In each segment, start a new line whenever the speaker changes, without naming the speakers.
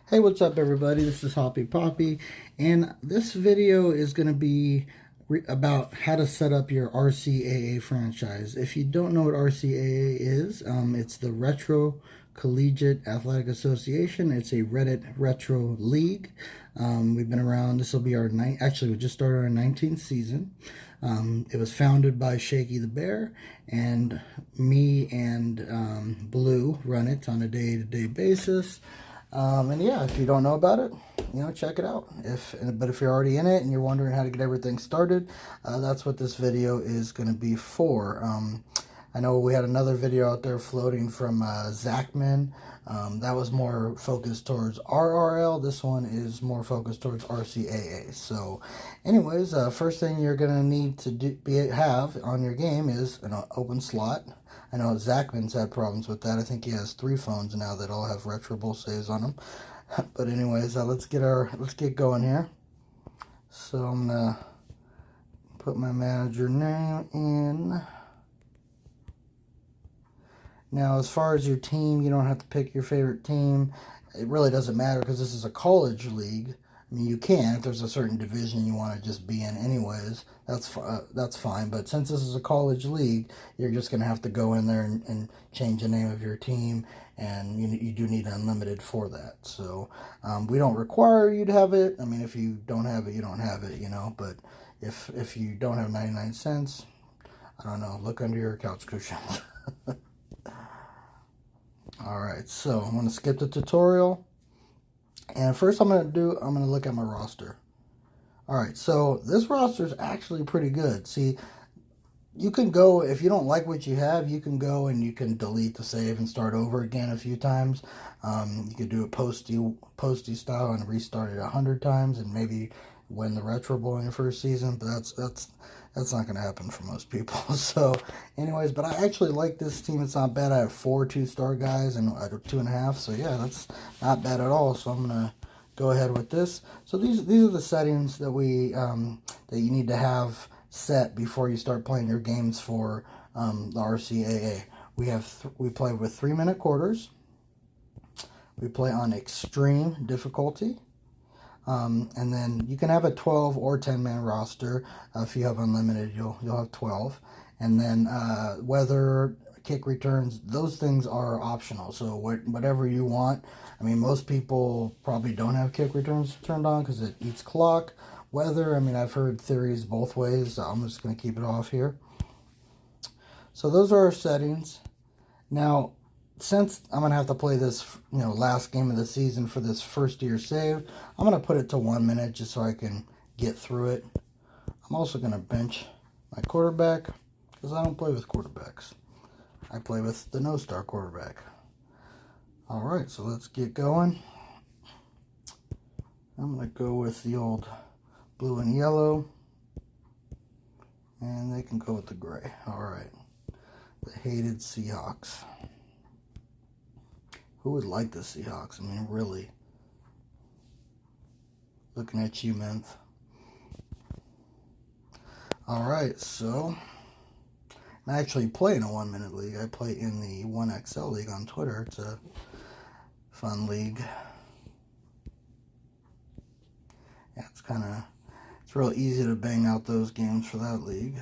Hey, what's up everybody? This is Hoppy Poppy, and this video is going to be about how to set up your RCAA franchise. If you don't know what RCAA is, it's the Retro Collegiate Athletic Association. It's a Reddit retro league. We've been around, this will be our actually we just started our 19th season. It was founded by Shaky the Bear, and me and Blue run it on a day-to-day basis. And yeah, if you don't know about it, check it out. But if you're already in it and you're wondering how to get everything started, that's what this video is going to be for. I know we had another video out there floating from Zachman. That was more focused towards RRL. This one is more focused towards RCAA. So anyways, first thing you're going to need to have on your game is an open slot. I know Zachman's had problems with that. I think he has 3 phones now that all have Retro Bowl saves on them. But anyways, let's get going here. So I'm gonna put my manager name in. Now, as far as your team, you don't have to pick your favorite team. It really doesn't matter because this is a college league. I mean, you can if there's a certain division you want to just be in anyways. That's fine. But since this is a college league, you're just going to have to go in there and change the name of your team. And you do need unlimited for that. So we don't require you to have it. I mean, if you don't have it, you don't have it, But if you don't have 99 cents, I don't know, look under your couch cushions. Alright, so I'm going to skip the tutorial. And first I'm going to look at my roster. Alright, so this roster is actually pretty good. See, you can go, if you don't like what you have, you can go and you can delete the save and start over again a few times. You could do a posty style and restart it 100 times and maybe win the Retro Bowl in your first season, but that's not going to happen for most people. So anyways, but I actually like this team. It's not bad. I have 4 2-star guys and 2.5, so yeah, that's not bad at all. So I'm going to go ahead with this. So these are the settings that that you need to have set before you start playing your games for the RCAA. We play with 3-minute quarters. We play on extreme difficulty. And then you can have a 12 or 10-man roster. If you have unlimited, you'll have 12. And then weather, kick returns, those things are optional. So whatever you want. I mean, most people probably don't have kick returns turned on because it eats clock. Weather, I mean, I've heard theories both ways. So I'm just going to keep it off here. So those are our settings. Now, since I'm going to have to play this, last game of the season for this first year save, I'm going to put it to 1 minute just so I can get through it. I'm also going to bench my quarterback because I don't play with quarterbacks. I play with the no-star quarterback. Alright, so let's get going. I'm going to go with the old blue and yellow. And they can go with the gray. Alright. The hated Seahawks. Who would like the Seahawks? I mean, really. Looking at you, Menth. Alright, so I actually play in a 1-minute league. I play in the 1XL league on Twitter. It's a fun league. Yeah, it's real easy to bang out those games for that league.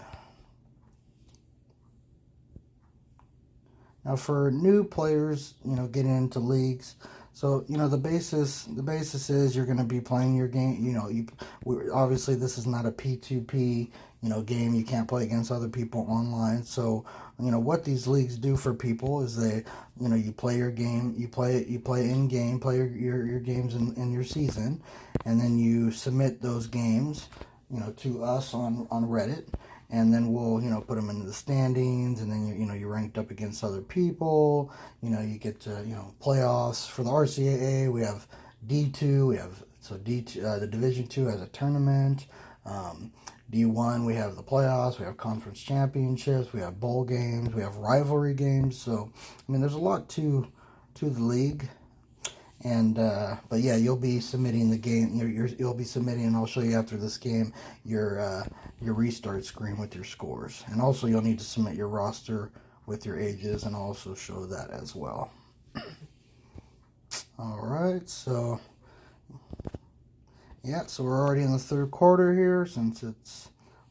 Now, for new players, getting into leagues, so the basis is you're going to be playing your game. Obviously this is not a P2P game. You can't play against other people online. So what these leagues do for people is they you play your game, you play in game, play your games in your season, and then you submit those games to us on Reddit. And then we'll, put them into the standings, and then you're ranked up against other people. You get to, playoffs for the RCAA. We have D2. D2. The Division 2 has a tournament. D1 we have the playoffs. We have conference championships. We have bowl games. We have rivalry games. So I mean, there's a lot to the league. And but yeah, you'll be submitting the game. You'll be submitting, and I'll show you after this game your restart screen with your scores. And also, you'll need to submit your roster with your ages, and I'll also show that as well. All right, so Yeah, so we're already in the third quarter here since it's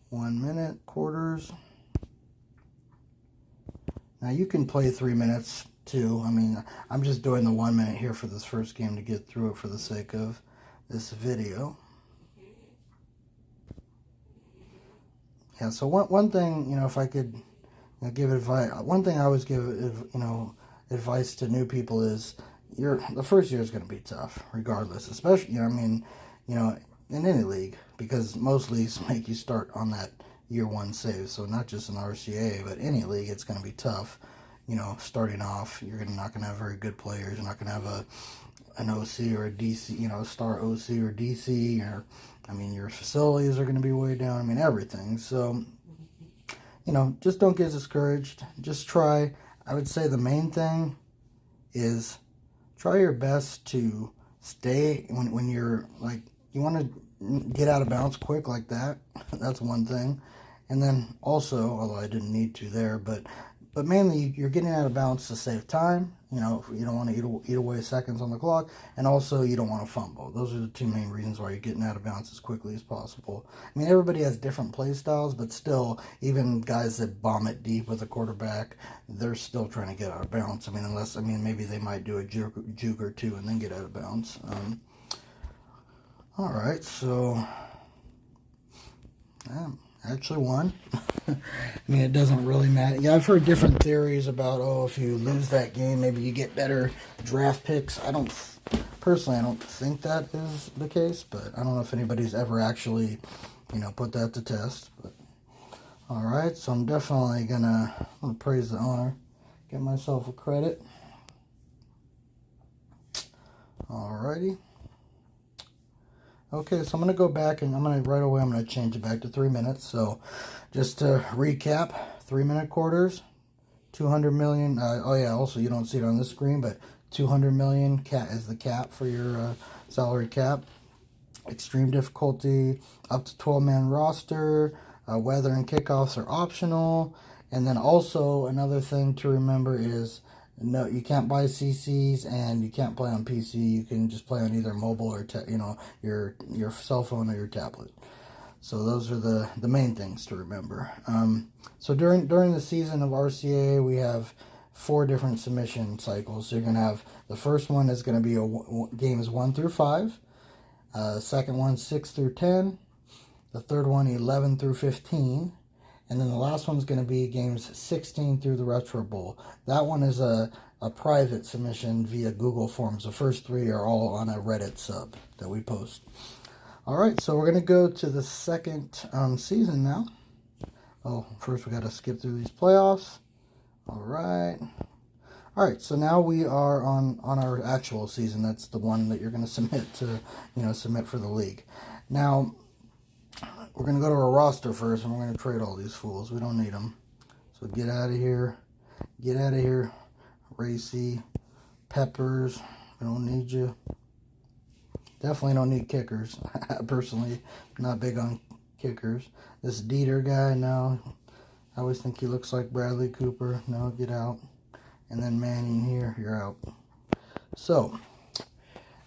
1 minute quarters. Now you can play 3 minutes too. I mean, I'm just doing the 1 minute here for this first game to get through it for the sake of this video. Yeah, so one thing, you know, if I could give advice, one thing I always give, advice to new people is the first year is going to be tough, regardless. Especially, I mean, in any league, because most leagues make you start on that year one save. So not just in RCAA, but any league, it's going to be tough. Starting off, you're not going to have very good players. You're not going to have an OC or a DC, a star OC or DC, or your facilities are going to be way down. I mean, everything. So, just don't get discouraged. Just try. I would say the main thing is try your best to stay when you're like, you want to get out of bounds quick like that. That's one thing. And then also, although I didn't need to there, but mainly you're getting out of bounds to save time. You don't want to eat away seconds on the clock, and also you don't want to fumble. Those are the two main reasons why you're getting out of bounds as quickly as possible. I mean, everybody has different play styles, but still, even guys that bomb it deep with a quarterback, they're still trying to get out of bounds. Maybe they might do a juke or two and then get out of bounds. All right, so actually won. It doesn't really matter. Yeah, I've heard different theories about, if you lose that game, maybe you get better draft picks. Personally, I don't think that is the case, but I don't know if anybody's ever actually, put that to test. But all right, so I'm definitely gonna praise the owner, give myself a credit. All righty. Okay, so I'm going to go back and right away I'm going to change it back to 3 minutes. So just to recap, 3 minute quarters, 200 million. Also you don't see it on this screen, but 200 million is the cap for your salary cap. Extreme difficulty, up to 12-man roster. Weather and kickoffs are optional. And then also another thing to remember is, no, you can't buy CCs and you can't play on PC. You can just play on either mobile or your cell phone or your tablet. So those are the main things to remember. So during the season of RCAA, we have 4 different submission cycles. So you're going to have, the first one is going to be games 1 through 5. Second one 6 through 10. The third one 11 through 15. And then the last one's going to be games 16 through the Retro Bowl. That one is a private submission via Google Forms. The first 3 are all on a Reddit sub that we post. All right, so we're going to go to the second season now. Oh, first we got to skip through these playoffs. All right. All right, so now we are on our actual season. That's the one that you're going to submit to, submit for the league. Now, we're going to go to our roster first, and we're going to trade all these fools. We don't need them. So get out of here. Get out of here. Racy. Peppers. We don't need you. Definitely don't need kickers. Personally, not big on kickers. This Dieter guy, no. I always think he looks like Bradley Cooper. No, get out. And then Manning here, you're out. So,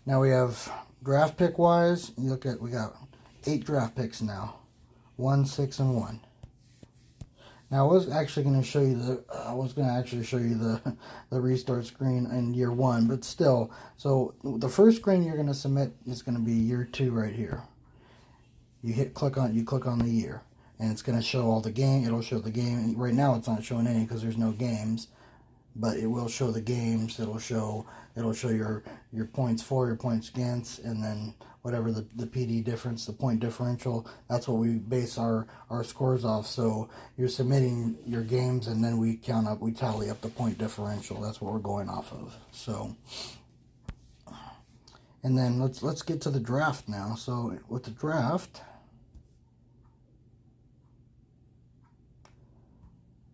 now we have draft pick-wise. You look at, we got 8 draft picks now. 1, 6, and 1. Now I was actually going to show you the restart screen in year 1, but still. So the first screen you're going to submit is going to be year 2 right here. You click on the year, and it's going to show all the game. It'll show the game. Right now it's not showing any because there's no games, but it will show the games. It'll show your points for, your points against, and then whatever the PD difference, the point differential. That's what we base our scores off. So you're submitting your games, and then we tally up the point differential. That's what we're going off of. So, and then let's get to the draft now. So with the draft,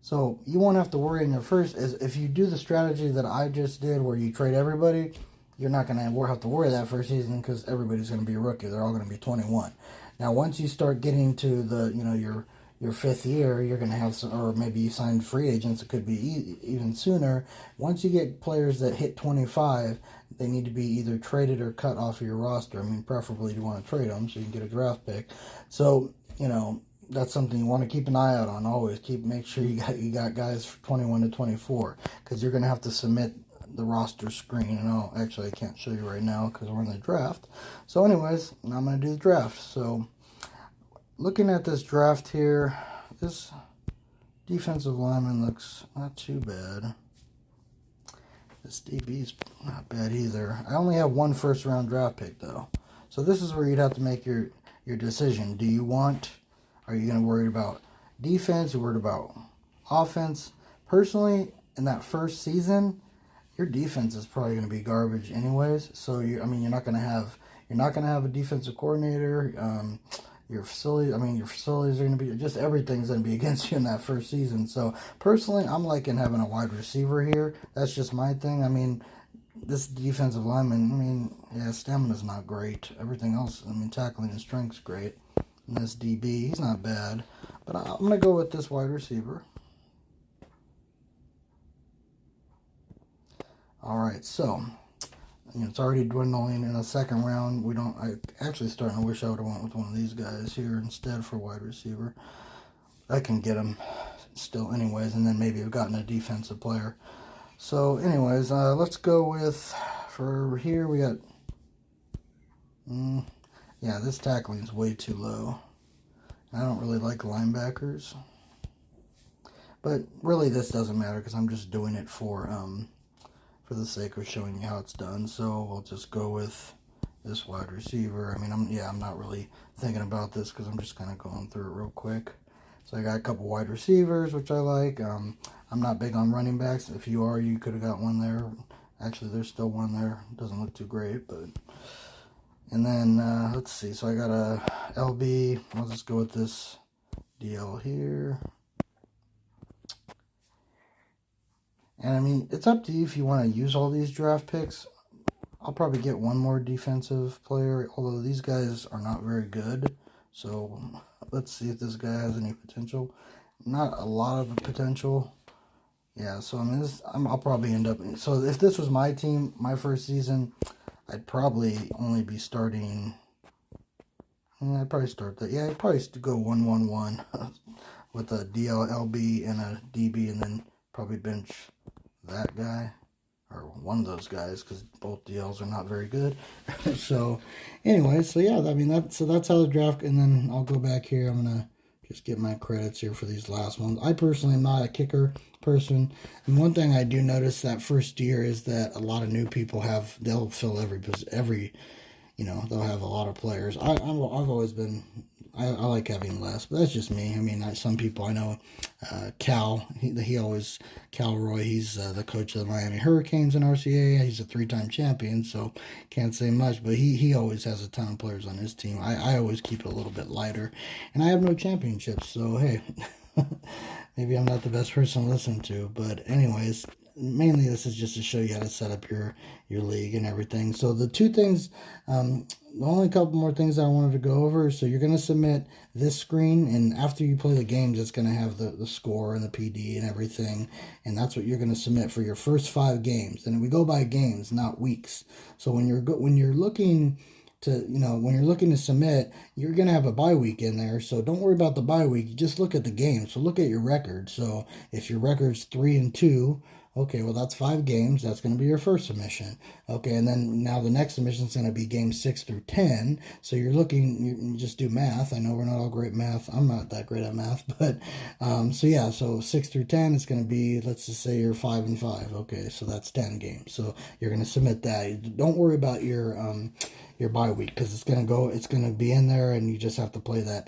so you won't have to worry in your first, if you do the strategy that I just did where you trade everybody, you're not going to have to worry that first season because everybody's going to be a rookie. They're all going to be 21. Now, once you start getting to the, your 5th year, you're going to have some, or maybe you signed free agents. It could be even sooner. Once you get players that hit 25, they need to be either traded or cut off of your roster. I mean, preferably you want to trade them so you can get a draft pick. So, you know, that's something you want to keep an eye out on. Always make sure you got guys for 21 to 24, because you're going to have to submit the roster screen. And actually I can't show you right now because we're in the draft. So anyways, now I'm going to do the draft. So looking at this draft here, this defensive lineman looks not too bad. This DB's not bad either. I only have one first round draft pick though. So this is where you'd have to make your decision. Are you going to worry about defense? You're worried about offense? Personally, in that first season, your defense is probably going to be garbage anyways. So you're not going to have a defensive coordinator. Your facilities are going to be, just everything's going to be against you in that first season. So personally, I'm liking having a wide receiver here. That's just my thing. I mean, this defensive lineman, stamina's not great. Everything else, tackling and strength's great. And this DB, he's not bad. But I'm going to go with this wide receiver. Alright, so it's already dwindling in the second round. I actually starting to wish I would have went with one of these guys here instead for wide receiver. I can get him still anyways, and then maybe I've gotten a defensive player. So anyways, let's go with, for here we got, this tackling is way too low. I don't really like linebackers. But really this doesn't matter because I'm just doing it for the sake of showing you how it's done. So we'll just go with this wide receiver. I'm not really thinking about this because I'm just kind of going through it real quick. So I got a couple wide receivers, which I like. I'm not big on running backs. If you are, you could have got one there. Actually, there's still one there. Doesn't look too great, but... And then, let's see. So I got a LB. I'll just go with this DL here. And it's up to you if you want to use all these draft picks. I'll probably get one more defensive player, although these guys are not very good. So let's see if this guy has any potential. Not a lot of potential. Yeah, so I'll probably end up... So if this was my team, my first season, I'd probably only be starting... I'd probably start that. Yeah, I'd probably go 1-1-1 with a DLB and a DB, and then probably bench that guy or one of those guys because both DLs are not very good. So anyway, so yeah, that's how the draft. And then I'll go back here. I'm gonna just get my credits here for these last ones. I personally am not a kicker person, and one thing I do notice that first year is that a lot of new people they'll fill every they'll have a lot of players. I've always been, I like having less, but that's just me. Some people I know, Cal Roy, he's the coach of the Miami Hurricanes in RCAA. He's a 3-time champion, so can't say much, but he always has a ton of players on his team. I always keep it a little bit lighter, and I have no championships, so hey, maybe I'm not the best person to listen to, but anyways, mainly this is just to show you how to set up your league and everything. So the two things, the only couple more things I wanted to go over. So you're going to submit this screen, and after you play the games, it's going to have the score and the PD and everything, and that's what you're going to submit for your first 5 games. And we go by games, not weeks. So when you're looking to submit, you're going to have a bye week in there. So don't worry about the bye week. You just look at the game. So look at your record. So if your record's 3-2, okay, well, that's 5 games. That's going to be your first submission. Okay, and then now the next submission is going to be games 6 through 10. So you just do math. I know we're not all great at math. I'm not that great at math, but so 6 through 10 is going to be, let's just say you're 5-5. Okay, so that's 10 games. So you're going to submit that. Don't worry about your bye week because it's going to be in there, and you just have to play the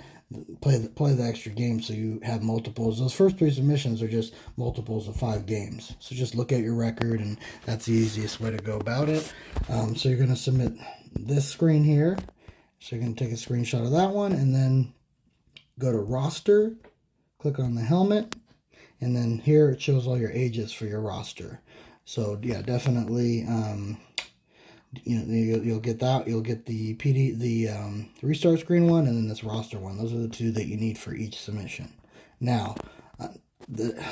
extra game so you have multiples. Those first 3 submissions are just multiples of 5 games. So just look at your record, and that's the easiest way to go about it. So you're going to submit this screen here. So you're going to take a screenshot of that one, and then go to roster, click on the helmet, and then here it shows all your ages for your roster. So yeah, definitely you'll get that. You'll get the PD, the restart screen one, and then this roster one. Those are the 2 that you need for each submission. Now,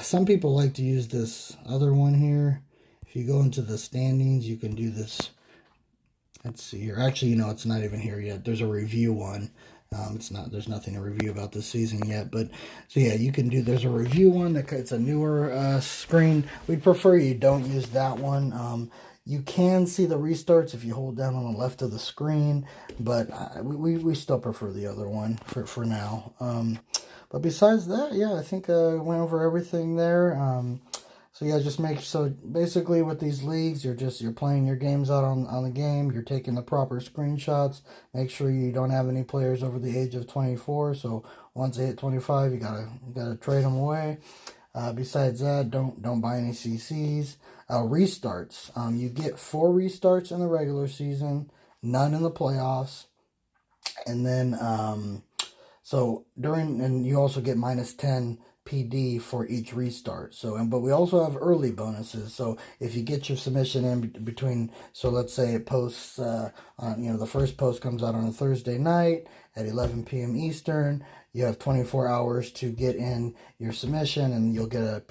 some people like to use this other one here. If you go into the standings, you can do this Let's see here. Actually, it's not even here yet. There's a review one. It's not. There's nothing to review about this season yet. But so yeah, you can do. There's a review one it's a newer screen. We'd prefer you don't use that one. You can see the restarts if you hold down on the left of the screen, but we still prefer the other one for now. But besides that, yeah, I think I went over everything there. So yeah, so basically with these leagues, you're playing your games out on the game. You're taking the proper screenshots. Make sure you don't have any players over the age of 24. So once they hit 25, you gotta trade them away. Besides that, don't buy any CCs. Restarts. You get 4 restarts in the regular season, none in the playoffs, and then and you also get -10 PD for each restart. But we also have early bonuses. So if you get your submission in between, so let's say it posts, the first post comes out on a Thursday night at 11 p.m. Eastern. You have 24 hours to get in your submission, and you'll get a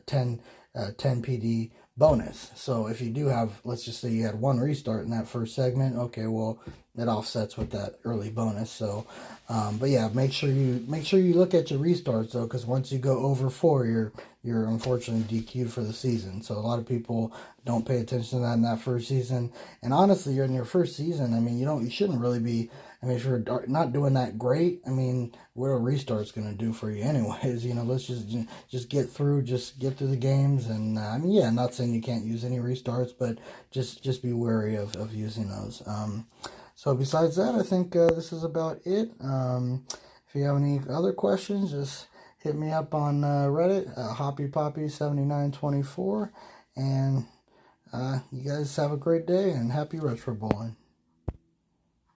10 PD bonus. So if you do have, let's just say you had 1 restart in that first segment, okay, well, it offsets with that early bonus. So, but yeah, make sure you look at your restarts though, because once you go over 4, you're unfortunately DQ'd for the season. So a lot of people don't pay attention to that in that first season. And honestly, you're in your first season. I mean, you shouldn't really be. I mean, if you're not doing that great, I mean, what a restart's going to do for you anyways? Let's just get through the games. And I mean, yeah, not saying you can't use any restarts, but just be wary of using those. So besides that, I think this is about it. If you have any other questions, just hit me up on Reddit, HoppyPoppy7924. And you guys have a great day and happy retro bowling.